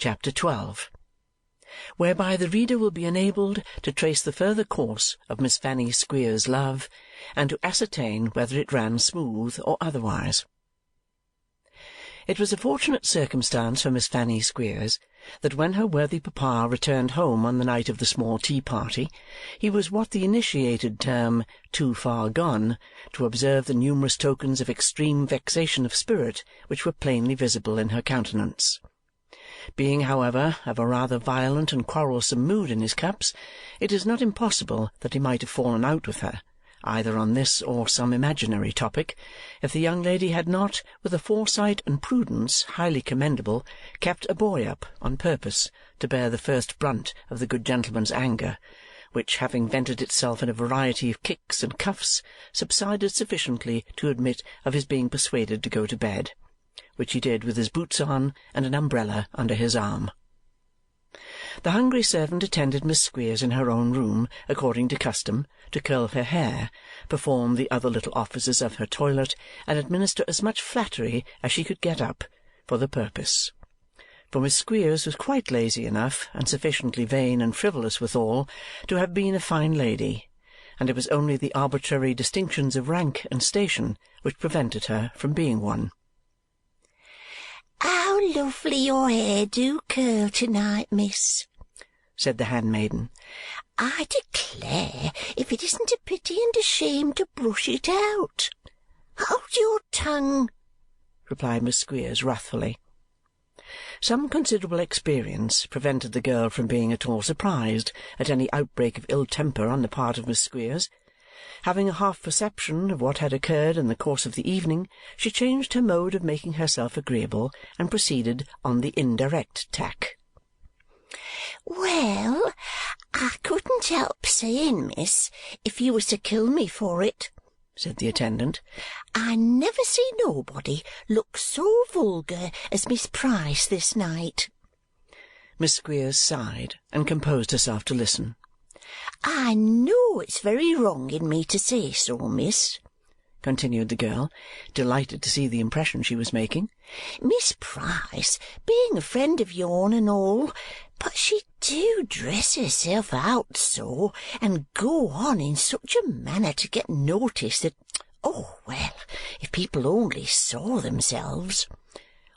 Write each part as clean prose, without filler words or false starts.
Chapter 12, whereby the reader will be enabled to trace the further course of Miss Fanny Squeers's love, and to ascertain whether it ran smooth or otherwise. It was a fortunate circumstance for Miss Fanny Squeers that when her worthy papa returned home on the night of the small tea-party, he was what the initiated term too far gone to observe the numerous tokens of extreme vexation of spirit which were plainly visible in her countenance. Being, however, of a rather violent and quarrelsome mood in his cups, it is not impossible that he might have fallen out with her, either on this or some imaginary topic, if the young lady had not, with a foresight and prudence highly commendable, kept a boy up on purpose to bear the first brunt of the good gentleman's anger, which, having vented itself in a variety of kicks and cuffs, subsided sufficiently to admit of his being persuaded to go to bed, which he did with his boots on and an umbrella under his arm. The hungry servant attended Miss Squeers in her own room, according to custom, to curl her hair, perform the other little offices of her toilet, and administer as much flattery as she could get up for the purpose. For Miss Squeers was quite lazy enough, and sufficiently vain and frivolous withal, to have been a fine lady, and it was only the arbitrary distinctions of rank and station which prevented her from being one. "How lovely your hair do curl to-night, miss," said the handmaiden. "I declare if it isn't a pity and a shame to brush it out." "Hold your tongue," replied Miss Squeers wrathfully. Some considerable experience prevented the girl from being at all surprised at any outbreak of ill-temper on the part of Miss Squeers. Having a half-perception of what had occurred in the course of the evening, she changed her mode of making herself agreeable and proceeded on the indirect tack. "Well, I couldn't help saying, miss, if you was to kill me for it," said the attendant. "I never see nobody look so vulgar as Miss Price this night." Miss Squeers sighed and composed herself to listen. "I know it's very wrong in me to say so, miss," continued the girl, delighted to see the impression she was making, "Miss Price being a friend of yourn and all, but she do dress herself out so, and go on in such a manner to get noticed that, oh, well, if people only saw themselves—"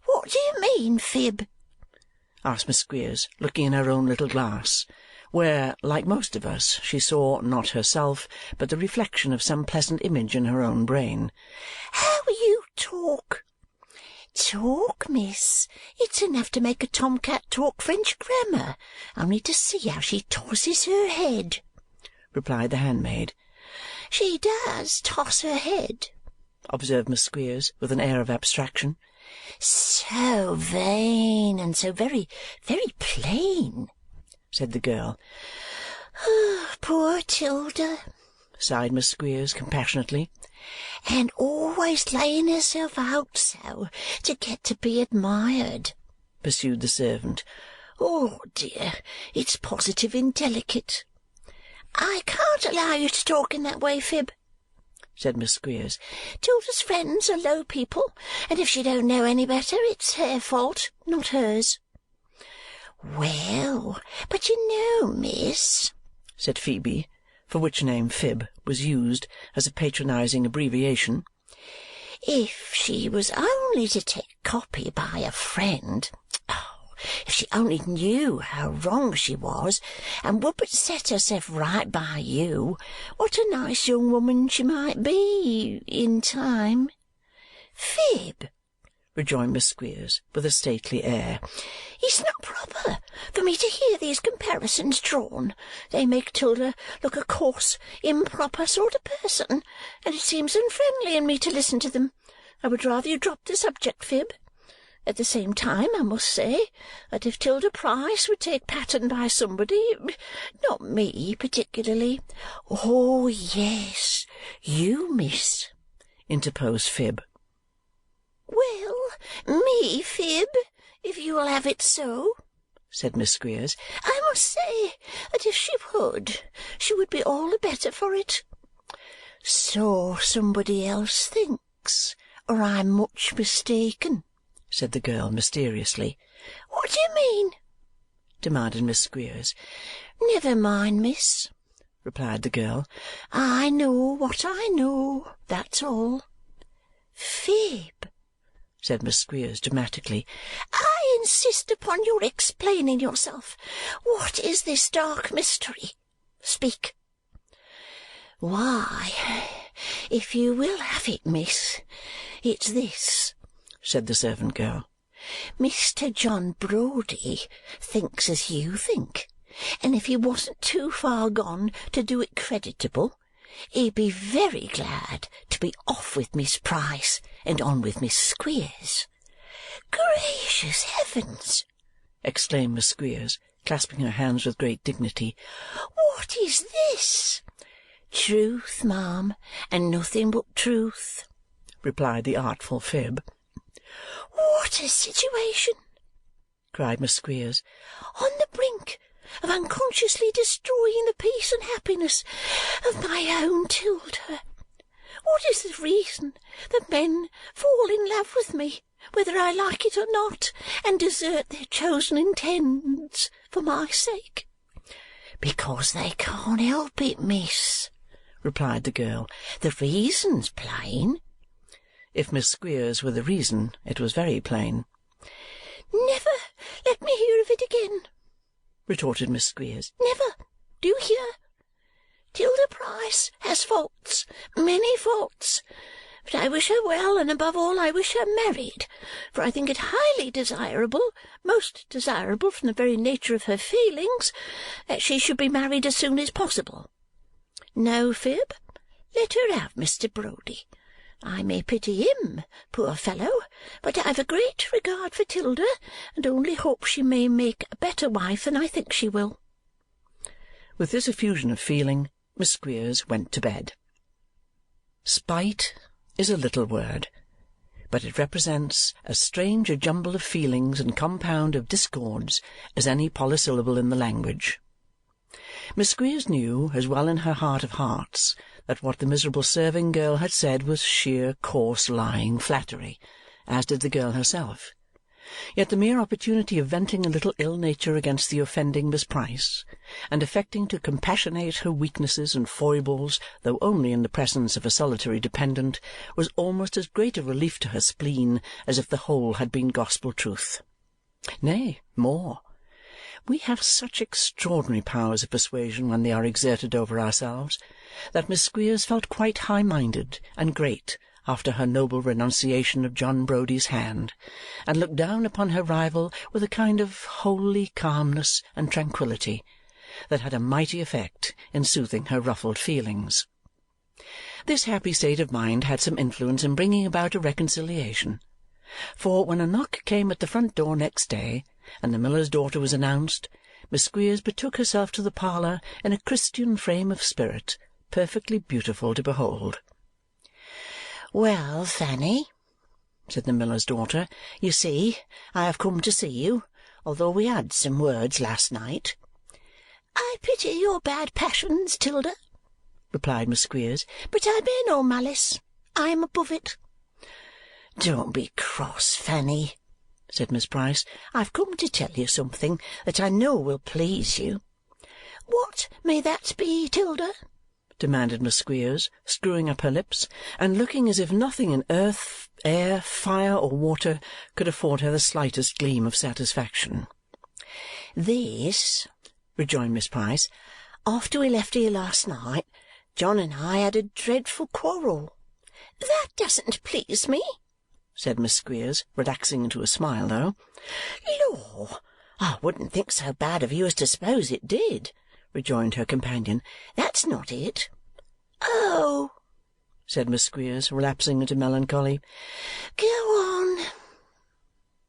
"What do you mean, Fib?" asked Miss Squeers, looking in her own little glass, where, like most of us, she saw not herself, but the reflection of some pleasant image in her own brain. "How you talk!" "Talk, miss! It's enough to make a tomcat talk French grammar, only to see how she tosses her head," replied the handmaid. "She does toss her head," observed Miss Squeers with an air of abstraction. "So vain and so very, very plain," said the girl. "Poor 'Tilda," sighed Miss Squeers compassionately. "And always laying herself out so to get to be admired," pursued the servant. "Oh, dear, it's positive indelicate." "I can't allow you to talk in that way, Fib," said Miss Squeers. "'Tilda's friends are low people, and if she don't know any better, it's her fault, not hers." "Well, but you know, miss," said Phoebe, for which name Fib was used as a patronizing abbreviation, "if she was only to take copy by a friend, if she only knew how wrong she was and would but set herself right by you, what a nice young woman she might be in time." "Fib," rejoined Miss Squeers with a stately air, "it's not proper for me to hear these comparisons drawn. They make 'Tilda look a coarse, improper sort of person, and it seems unfriendly in me to listen to them. I would rather you dropped the subject, Fib. At the same time, I must say that if 'Tilda Price would take pattern by somebody, not me particularly—" "Oh, yes, you, miss," interposed Fib. "Well, me, Fib, if you will have it so," said Miss Squeers. "I must say that if she would be all the better for it." "So somebody else thinks, or I'm much mistaken," said the girl mysteriously. "What do you mean?" demanded Miss Squeers. "Never mind, miss," replied the girl. "I know what I know, that's all." "Fib," said Miss Squeers dramatically, "I insist upon your explaining yourself. What is this dark mystery? Speak." "Why, if you will have it, miss, it's this," said the servant girl. "Mr. John Browdie thinks as you think, and if he wasn't too far gone to do it creditable, he'd be very glad to be off with Miss Price and on with Miss Squeers." "Gracious heavens!" exclaimed Miss Squeers, clasping her hands with great dignity. "What is this?" "Truth, ma'am, and nothing but truth," replied the artful Fib. "What a situation!" cried Miss Squeers. "On the brink of unconsciously destroying the peace and happiness of my own 'Tilda. What is the reason that men fall in love with me, whether I like it or not, and desert their chosen intends for my sake?" "Because they can't help it, miss," replied the girl. "The reason's plain." If Miss Squeers were the reason, it was very plain. "Never let me hear of it again," retorted Miss Squeers. "Never. Do you hear? 'Tilda Price has faults, many faults, but I wish her well, and above all I wish her married, for I think it highly desirable, most desirable from the very nature of her feelings, that she should be married as soon as possible. No, Fib, let her have Mr. Browdie. I may pity him, poor fellow, but I have a great regard for 'Tilda, and only hope she may make a better wife than I think she will." With this effusion of feeling, Miss Squeers went to bed. Spite is a little word, but it represents as strange a jumble of feelings and compound of discords as any polysyllable in the language. Miss Squeers knew, as well in her heart of hearts, that what the miserable serving girl had said was sheer coarse lying flattery, as did the girl herself. Yet the mere opportunity of venting a little ill-nature against the offending Miss Price, and affecting to compassionate her weaknesses and foibles, though only in the presence of a solitary dependent, was almost as great a relief to her spleen as if the whole had been gospel truth. Nay, more. We have such extraordinary powers of persuasion when they are exerted over ourselves, that Miss Squeers felt quite high-minded and great after her noble renunciation of John Browdie's hand, and looked down upon her rival with a kind of holy calmness and tranquillity that had a mighty effect in soothing her ruffled feelings. This happy state of mind had some influence in bringing about a reconciliation, for when a knock came at the front door next day, and the miller's daughter was announced, Miss Squeers betook herself to the parlour in a Christian frame of spirit, perfectly beautiful to behold. "Well, Fanny," said the miller's daughter, "you see I have come to see you, although we had some words last night." "I pity your bad passions, 'Tilda," replied Miss Squeers, "but I bear no malice. I am above it." "Don't be cross, Fanny," said Miss Price. "I've come to tell you something that I know will please you." "What may that be, 'Tilda?" demanded Miss Squeers, screwing up her lips, and looking as if nothing in earth, air, fire, or water could afford her the slightest gleam of satisfaction. "This," rejoined Miss Price, "after we left here last night, John and I had a dreadful quarrel." "That doesn't please me," said Miss Squeers, relaxing into a smile though. "Lor, I wouldn't think so bad of you as to suppose it did," rejoined her companion. "That's not it." "Oh!" said Miss Squeers, relapsing into melancholy. "Go on."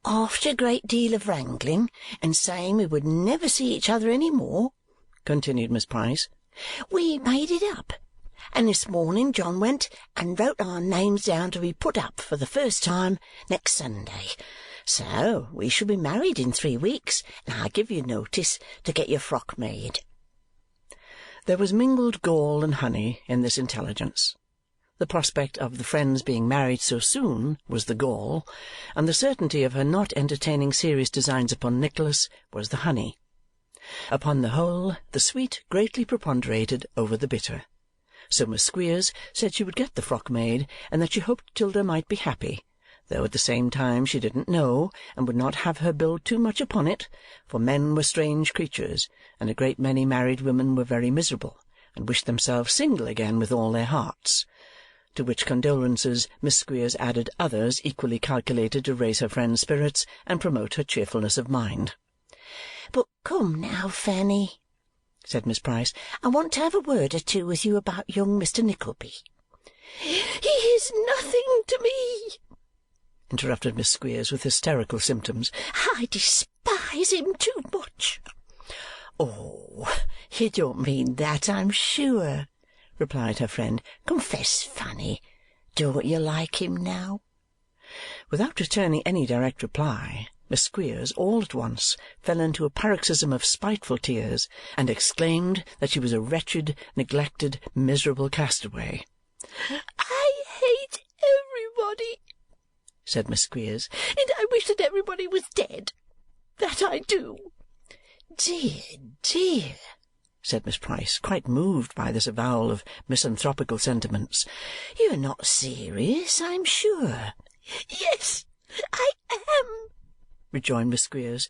"After a great deal of wrangling, and saying we would never see each other any more," continued Miss Price, "we made it up, and this morning John went and wrote our names down to be put up for the first time next Sunday. So we shall be married in 3 weeks, and I give you notice to get your frock made." There was mingled gall and honey in this intelligence. The prospect of the friends being married so soon was the gall, and the certainty of her not entertaining serious designs upon Nicholas was the honey. Upon the whole, the sweet greatly preponderated over the bitter. So Miss Squeers said she would get the frock made, and that she hoped 'Tilda might be happy, though at the same time she didn't know, and would not have her build too much upon it, for men were strange creatures, and a great many married women were very miserable, and wished themselves single again with all their hearts. To which condolences Miss Squeers added others equally calculated to raise her friend's spirits and promote her cheerfulness of mind. "But come now, Fanny," said Miss Price, "I want to have a word or two with you about young Mr. Nickleby." "He is nothing to me," interrupted Miss Squeers with hysterical symptoms. "I despise him too much." "Oh, you don't mean that, I'm sure," replied her friend. "Confess, Fanny, don't you like him now?" Without returning any direct reply, Miss Squeers all at once fell into a paroxysm of spiteful tears and exclaimed that she was a wretched, neglected, miserable castaway. "I hate everybody," said Miss Squeers, "and I wish that everybody was dead. That I do." "Dear, dear," said Miss Price, quite moved by this avowal of misanthropical sentiments. "You're not serious, I'm sure." "Yes, I am," rejoined Miss Squeers,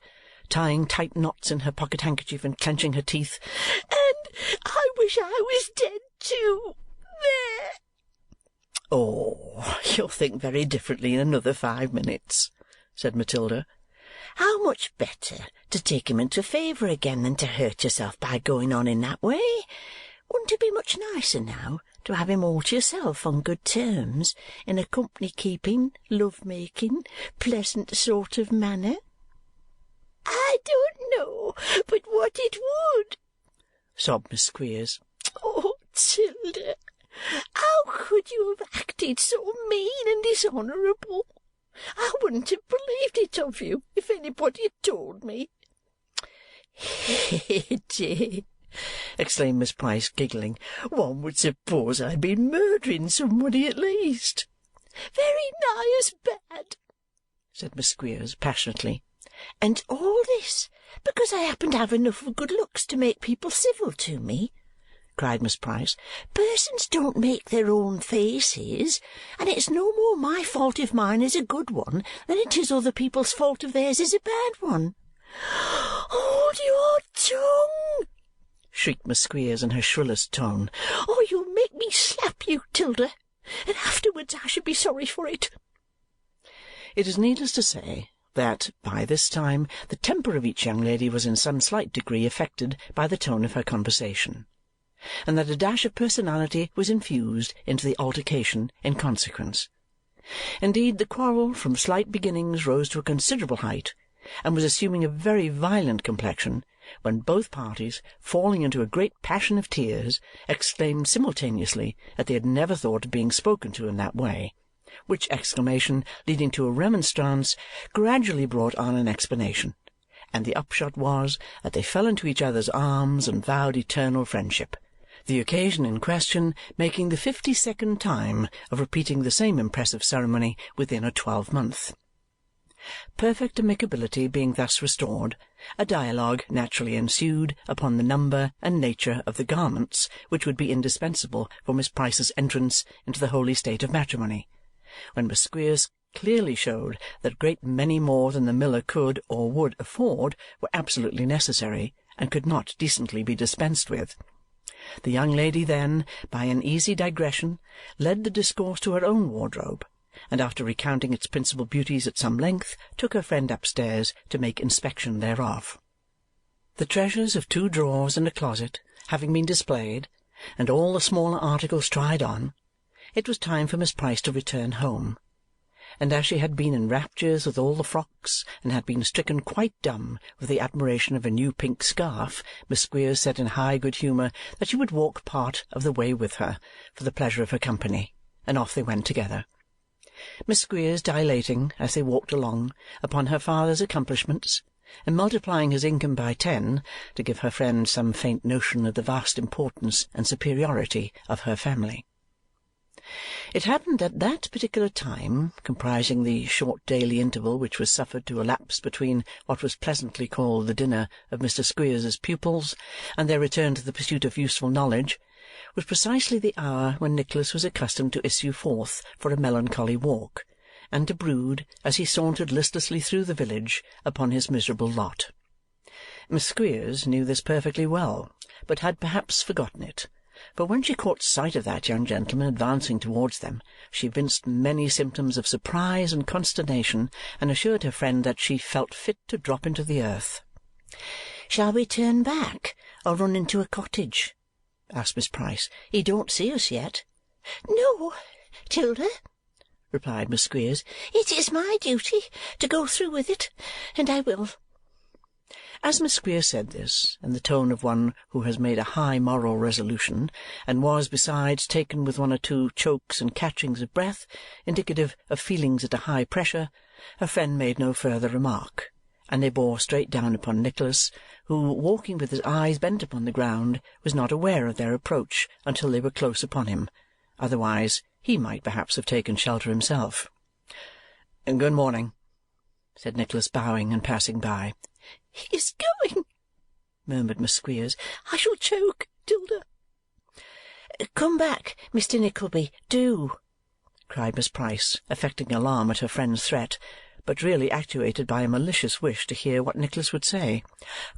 tying tight knots in her pocket-handkerchief and clenching her teeth. "And I wish I was dead too. There!" "Oh, you'll think very differently in another 5 minutes," said Matilda. "How much better to take him into favour again than to hurt yourself by going on in that way? Wouldn't it be much nicer now to have him all to yourself on good terms, in a company-keeping, love-making, pleasant sort of manner?" "I don't know but what it would," sobbed Miss Squeers. "Oh, 'Tilda, how could you have acted so mean and dishonourable? I wouldn't have believed it of you if anybody had told me." "Dear," exclaimed Miss Price, giggling, "one would suppose I'd been murdering somebody at least." "Very nigh as bad," said Miss Squeers passionately. "And all this because I happen to have enough of good looks to make people civil to me," cried Miss Price. "Persons don't make their own faces, and it's no more my fault if mine is a good one than it is other people's fault if theirs is a bad one." "Hold your tongue!" shrieked Miss Squeers in her shrillest tone, "or you'll make me slap you, 'Tilda, and afterwards I should be sorry for it." It is needless to say that, by this time, the temper of each young lady was in some slight degree affected by the tone of her conversation, and that a dash of personality was infused into the altercation in consequence. Indeed, the quarrel from slight beginnings rose to a considerable height, and was assuming a very violent complexion, when both parties, falling into a great passion of tears, exclaimed simultaneously that they had never thought of being spoken to in that way, which exclamation, leading to a remonstrance, gradually brought on an explanation, and the upshot was that they fell into each other's arms and vowed eternal friendship, the occasion in question making the 52nd time of repeating the same impressive ceremony within a 12-month. Perfect amicability being thus restored, a dialogue naturally ensued upon the number and nature of the garments which would be indispensable for Miss Price's entrance into the holy state of matrimony, when Miss Squeers clearly showed that a great many more than the miller could or would afford were absolutely necessary and could not decently be dispensed with. The young lady then, by an easy digression, led the discourse to her own wardrobe, and after recounting its principal beauties at some length, took her friend upstairs to make inspection thereof. The treasures of 2 drawers and a closet having been displayed, and all the smaller articles tried on, it was time for Miss Price to return home, and as she had been in raptures with all the frocks and had been stricken quite dumb with the admiration of a new pink scarf, Miss Squeers said in high good humour that she would walk part of the way with her for the pleasure of her company, and off they went together. Miss Squeers dilating, as they walked along, upon her father's accomplishments, and multiplying his income by 10 to give her friend some faint notion of the vast importance and superiority of her family. It happened that that particular time, comprising the short daily interval which was suffered to elapse between what was pleasantly called the dinner of Mr. Squeers's pupils and their return to the pursuit of useful knowledge, was precisely the hour when Nicholas was accustomed to issue forth for a melancholy walk, and to brood, as he sauntered listlessly through the village, upon his miserable lot. Miss Squeers knew this perfectly well, but had perhaps forgotten it, for when she caught sight of that young gentleman advancing towards them, she evinced many symptoms of surprise and consternation, and assured her friend that she felt fit to drop into the earth. "Shall we turn back, or run into a cottage?" asked Miss Price. "He don't see us yet." "No, 'Tilda," replied Miss Squeers. "It is my duty to go through with it, and I will." As Miss Squeers said this, in the tone of one who has made a high moral resolution, and was, besides, taken with one or two chokes and catchings of breath, indicative of feelings at a high pressure, her friend made no further remark, and they bore straight down upon Nicholas, who, walking with his eyes bent upon the ground, was not aware of their approach until they were close upon him. Otherwise he might perhaps have taken shelter himself. "Good morning," said Nicholas, bowing and passing by. "He is going," murmured Miss Squeers. "I shall choke, 'Tilda." "Come back, Mr. Nickleby, do!" cried Miss Price, affecting alarm at her friend's threat, but really actuated by a malicious wish to hear what Nicholas would say.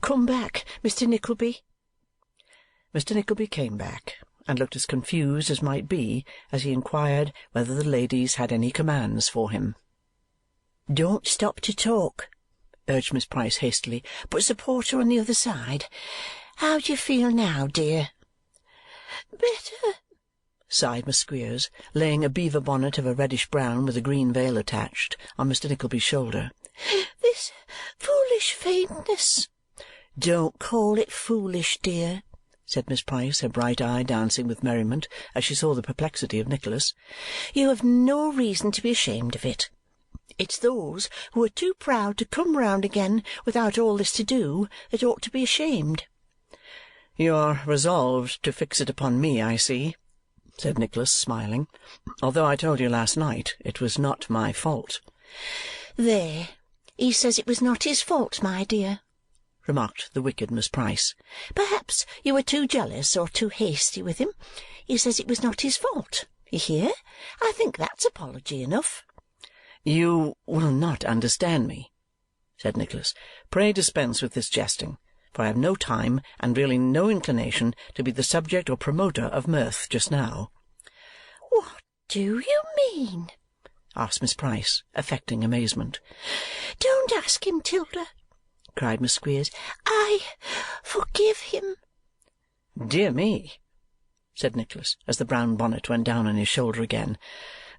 "Come back, Mr. Nickleby." Mr. Nickleby came back, and looked as confused as might be as he inquired whether the ladies had any commands for him. "Don't stop to talk," urged Miss Price hastily, "but support her on the other side. How do you feel now, dear?" "Better," sighed Miss Squeers, laying a beaver bonnet of a reddish brown with a green veil attached on Mr. Nickleby's shoulder. "This foolish faintness—" "Don't call it foolish, dear," said Miss Price, her bright eye dancing with merriment as she saw the perplexity of Nicholas. "You have no reason to be ashamed of it. It's those who are too proud to come round again without all this to do that ought to be ashamed." "You are resolved to fix it upon me, I see," said Nicholas, smiling, "although I told you last night it was not my fault." "There! He says it was not his fault, my dear," remarked the wicked Miss Price. "Perhaps you were too jealous or too hasty with him. He says it was not his fault. You hear? I think that's apology enough." "You will not understand me," said Nicholas. "Pray dispense with this jesting, for I have no time and really no inclination to be the subject or promoter of mirth just now." "What do you mean?" asked Miss Price, affecting amazement. "Don't ask him, 'Tilda," cried Miss Squeers. "I forgive him." "Dear me," said Nicholas, as the brown bonnet went down on his shoulder again.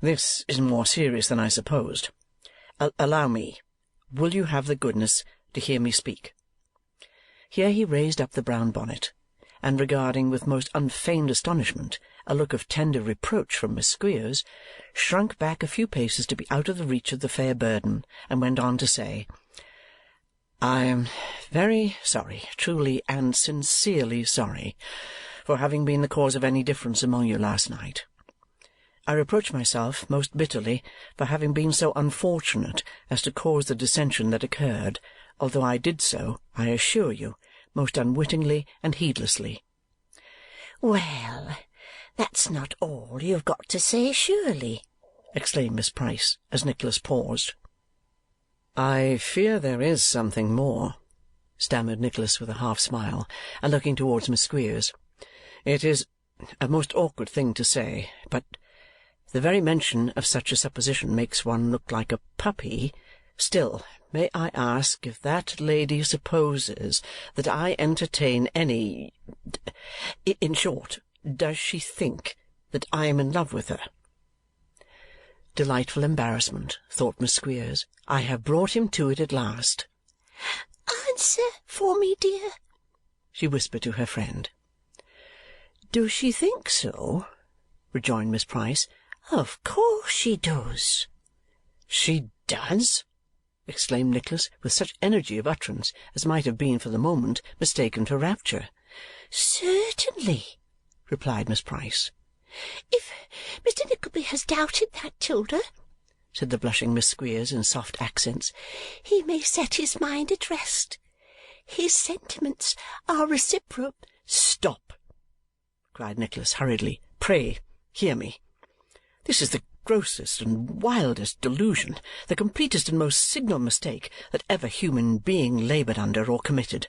"This is more serious than I supposed. Allow me. Will you have the goodness to hear me speak?" Here he raised up the brown bonnet, and regarding with most unfeigned astonishment a look of tender reproach from Miss Squeers, shrunk back a few paces to be out of the reach of the fair burden, and went on to say, "I am very sorry, truly and sincerely sorry, for having been the cause of any difference among you last night. I reproach myself most bitterly for having been so unfortunate as to cause the dissension that occurred, although I did so, I assure you, most unwittingly and heedlessly." "Well, that's not all you have got to say, surely," exclaimed Miss Price, as Nicholas paused. "I fear there is something more," stammered Nicholas with a half-smile, and looking towards Miss Squeers. "It is a most awkward thing to say, but the very mention of such a supposition makes one look like a puppy. Still, may I ask if that lady supposes that I entertain any— in short, does she think that I am in love with her?" Delightful embarrassment, thought Miss Squeers. I have brought him to it at last. "Answer for me, dear," she whispered to her friend. "Does she think so?" rejoined Miss Price. "Of course she does." "She does?" exclaimed Nicholas, with such energy of utterance as might have been for the moment mistaken for rapture. "Certainly," replied Miss Price. "If Mr. Nickleby has doubted that, 'Tilda," said the blushing Miss Squeers in soft accents, "he may set his mind at rest. His sentiments are "Stop!" cried Nicholas hurriedly. "Pray hear me. This is the grossest and wildest delusion, the completest and most signal mistake that ever human being laboured under or committed.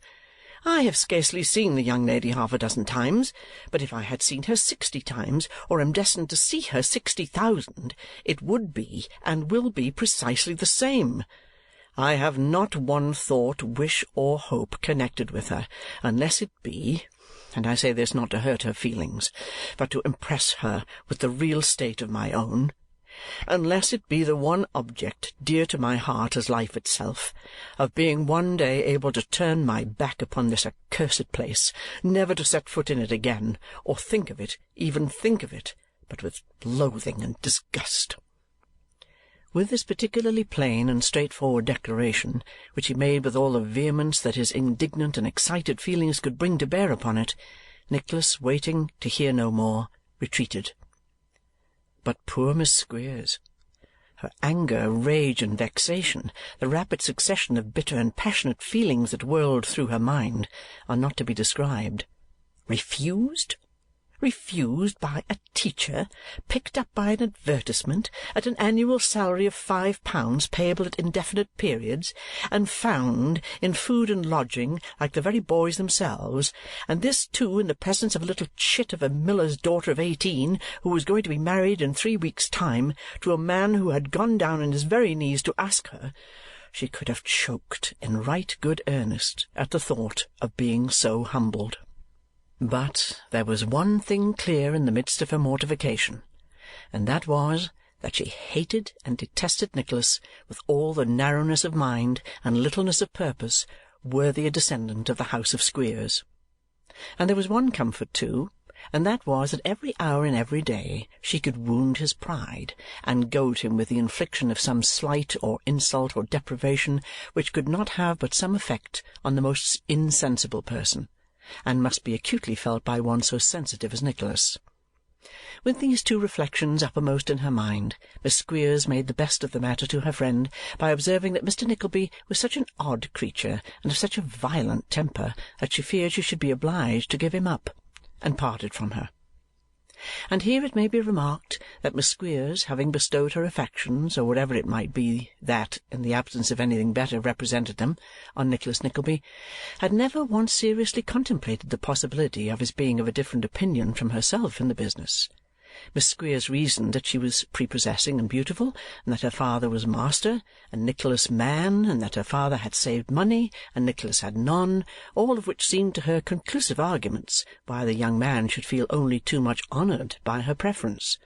I have scarcely seen the young lady half a dozen times, but if I had seen her 60 times, or am destined to see her 60,000, it would be and will be precisely the same. I have not one thought, wish, or hope connected with her, unless it be, and I say this not to hurt her feelings, but to impress her with the real state of my own, unless it be the one object, dear to my heart as life itself, of being one day able to turn my back upon this accursed place, never to set foot in it again, or think of it, even think of it, but with loathing and disgust." With this particularly plain and straightforward declaration, which he made with all the vehemence that his indignant and excited feelings could bring to bear upon it, Nicholas, waiting to hear no more, retreated. But poor Miss Squeers! Her anger, rage, and vexation, the rapid succession of bitter and passionate feelings that whirled through her mind, are not to be described. Refused? Refused by a teacher, picked up by an advertisement, at an annual salary of £5 payable at indefinite periods, and found in food and lodging like the very boys themselves, and this too in the presence of a little chit of a miller's daughter of 18 who was going to be married in 3 weeks' time to a man who had gone down on his very knees to ask her. She could have choked in right good earnest at the thought of being so humbled. But there was one thing clear in the midst of her mortification, and that was that she hated and detested Nicholas with all the narrowness of mind and littleness of purpose worthy a descendant of the house of Squeers. And there was one comfort too, and that was that every hour in every day she could wound his pride and goad him with the infliction of some slight or insult or deprivation which could not have but some effect on the most insensible person, and must be acutely felt by one so sensitive as Nicholas. With these two reflections uppermost in her mind, Miss Squeers made the best of the matter to her friend by observing that Mr. Nickleby was such an odd creature and of such a violent temper that she feared she should be obliged to give him up, and parted from her. And here it may be remarked that Miss Squeers, having bestowed her affections, or whatever it might be that, in the absence of anything better, represented them, on Nicholas Nickleby, had never once seriously contemplated the possibility of his being of a different opinion from herself in the business. Miss Squeers reasoned that she was prepossessing and beautiful, and that her father was master, and Nicholas man, and that her father had saved money, and Nicholas had none, all of which seemed to her conclusive arguments why the young man should feel only too much honoured by her preference.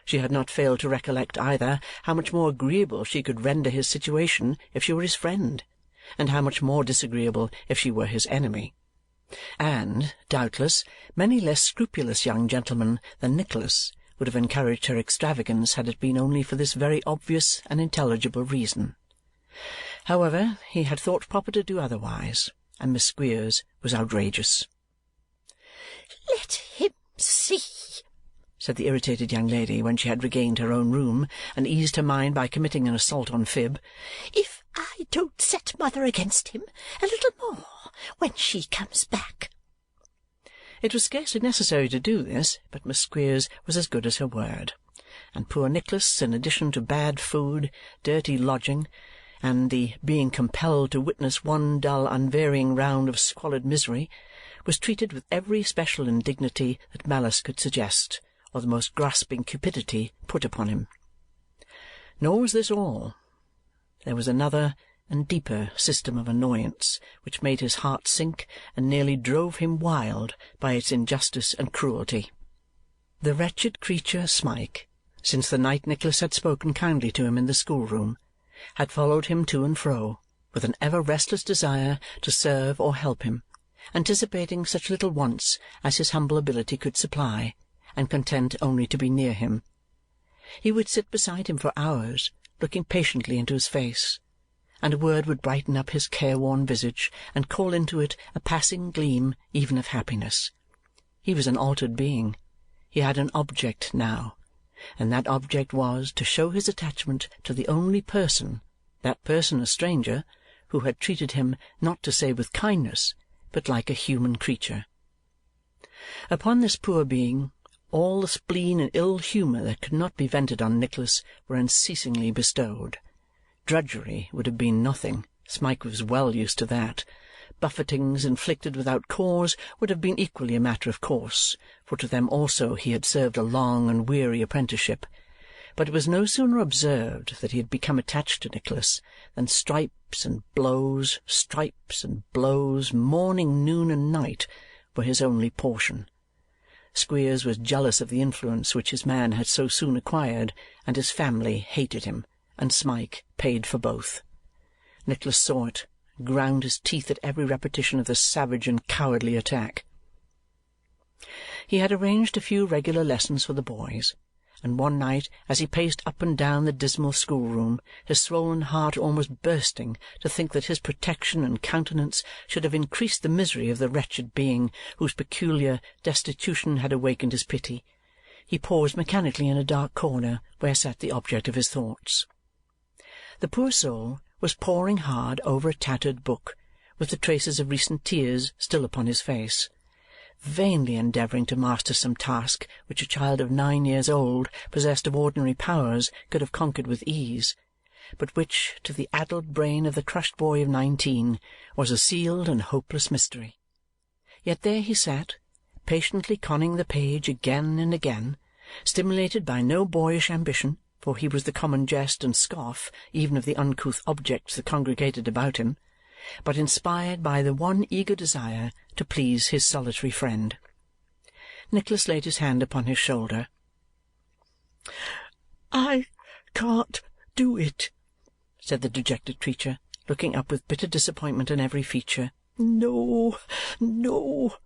She had not failed to recollect either how much more agreeable she could render his situation if she were his friend, and how much more disagreeable if she were his enemy. And, doubtless, many less scrupulous young gentlemen than Nicholas would have encouraged her extravagance had it been only for this very obvious and intelligible reason. However, he had thought proper to do otherwise, and Miss Squeers was outrageous. "Let him see," said the irritated young lady when she had regained her own room and eased her mind by committing an assault on Fib, "if I don't set mother against him a little more when she comes back." It was scarcely necessary to do this, but Miss Squeers was as good as her word, and poor Nicholas, in addition to bad food, dirty lodging, and the being compelled to witness one dull unvarying round of squalid misery, was treated with every special indignity that malice could suggest, or the most grasping cupidity put upon him. Nor was this all. There was another and deeper system of annoyance which made his heart sink and nearly drove him wild by its injustice and cruelty. The wretched creature Smike, since the night Nicholas had spoken kindly to him in the schoolroom, had followed him to and fro with an ever restless desire to serve or help him, anticipating such little wants as his humble ability could supply, and content only to be near him. He would sit beside him for hours, looking patiently into his face, and a word would brighten up his careworn visage and call into it a passing gleam even of happiness. He was an altered being. He had an object now, and that object was to show his attachment to the only person, that person a stranger, who had treated him not to say with kindness, but like a human creature. Upon this poor being, all the spleen and ill humour that could not be vented on Nicholas were unceasingly bestowed. Drudgery would have been nothing. Smike was well used to that. Buffetings inflicted without cause would have been equally a matter of course, for to them also he had served a long and weary apprenticeship. But it was no sooner observed that he had become attached to Nicholas than stripes and blows, morning, noon, and night, were his only portion. Squeers was jealous of the influence which his man had so soon acquired, and his family hated him, and Smike paid for both. Nicholas saw it, and ground his teeth at every repetition of the savage and cowardly attack. He had arranged a few regular lessons for the boys, and one night, as he paced up and down the dismal schoolroom, his swollen heart almost bursting to think that his protection and countenance should have increased the misery of the wretched being whose peculiar destitution had awakened his pity, he paused mechanically in a dark corner where sat the object of his thoughts. The poor soul was poring hard over a tattered book, with the traces of recent tears still upon his face, vainly endeavouring to master some task which a child of 9 years old, possessed of ordinary powers, could have conquered with ease, but which, to the addled brain of the crushed boy of 19, was a sealed and hopeless mystery. Yet there he sat, patiently conning the page again and again, stimulated by no boyish ambition, for he was the common jest and scoff even of the uncouth objects that congregated about him, but inspired by the one eager desire to please his solitary friend. Nicholas laid his hand upon his shoulder. "I can't do it," said the dejected creature, looking up with bitter disappointment in every feature. "No, no."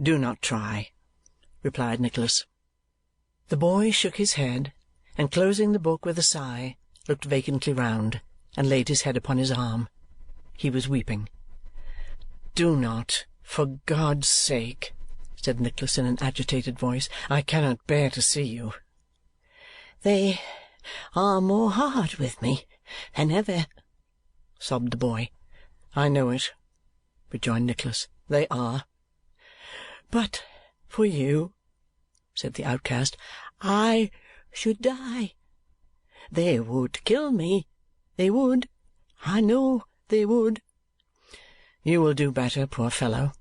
"Do not try," replied Nicholas. The boy shook his head, and closing the book with a sigh, looked vacantly round, and laid his head upon his arm. He was weeping. "Do not, for God's sake," said Nicholas in an agitated voice. "I cannot bear to see you." "They are more hard with me than ever," sobbed the boy. "I know it," rejoined Nicholas. "They are." "But for you," said the outcast, "I should die. They would kill me. They would. I know they would." "You will do better, poor fellow,"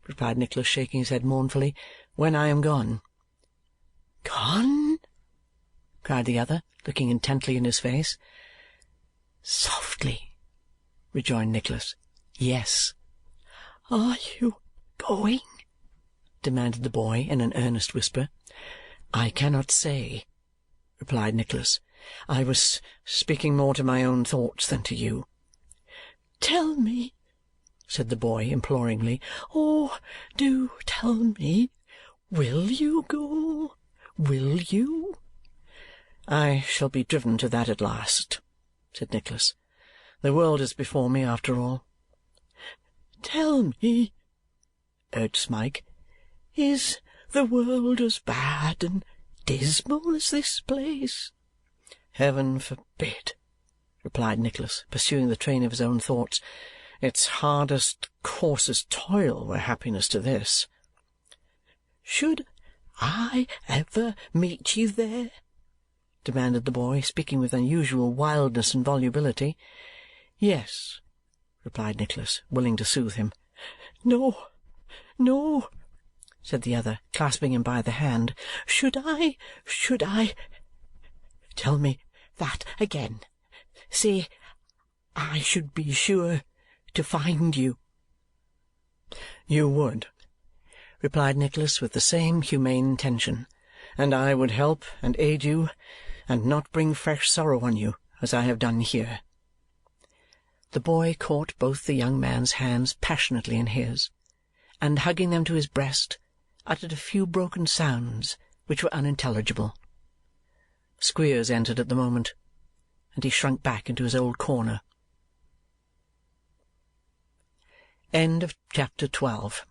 replied Nicholas, shaking his head mournfully, "when I am gone." "Gone?" cried the other, looking intently in his face. "Softly," rejoined Nicholas. "Yes." "Are you going?" demanded the boy in an earnest whisper. "I cannot say," replied Nicholas. "I was speaking more to my own thoughts than to you." "Tell me," said the boy imploringly. "Oh, do tell me. Will you go? Will you?" "I shall be driven to that at last," said Nicholas. "The world is before me, after all." "Tell me," urged Smike. "Is the world as bad and dismal as this place?" "Heaven forbid," replied Nicholas, pursuing the train of his own thoughts. "Its hardest, coarsest toil were happiness to this." "Should I ever meet you there?" demanded the boy, speaking with unusual wildness and volubility. "Yes," replied Nicholas, willing to soothe him. "No, no," said the other, clasping him by the hand. Should I? Tell me that again. Say, I should be sure to find you." "You would," replied Nicholas with the same humane intention, "and I would help and aid you, and not bring fresh sorrow on you, as I have done here." The boy caught both the young man's hands passionately in his, and, hugging them to his breast, uttered a few broken sounds which were unintelligible. Squeers entered at the moment, and he shrunk back into his old corner. Chapter 12.